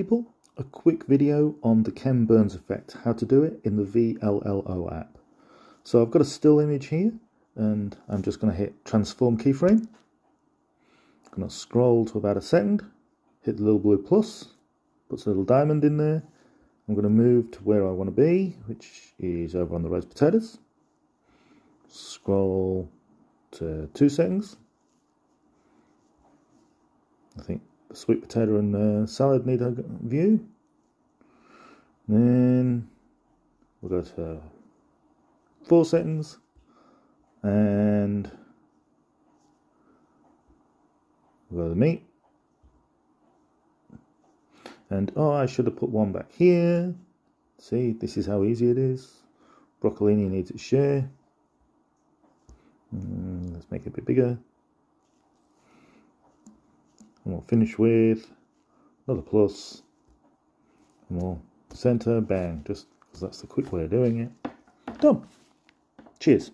People, a quick video on the Ken Burns effect, how to do it in the VLLO app. So I've got a still image here and I'm just going to hit transform keyframe. I'm going to scroll to about a second, hit the little blue plus, puts a little diamond in there. I'm going to move to where I want to be, which is over on the roast potatoes. Scroll to 2 seconds. I think the sweet potato and salad need a view. Then we'll go to 4 seconds and we'll go to the meat. And oh, I should have put one back here. See, this is how easy it is. Broccolini needs its share. Let's make it a bit bigger. And we'll finish with another plus. And we'll center, bang, just because that's the quick way of doing it. Done. Cheers.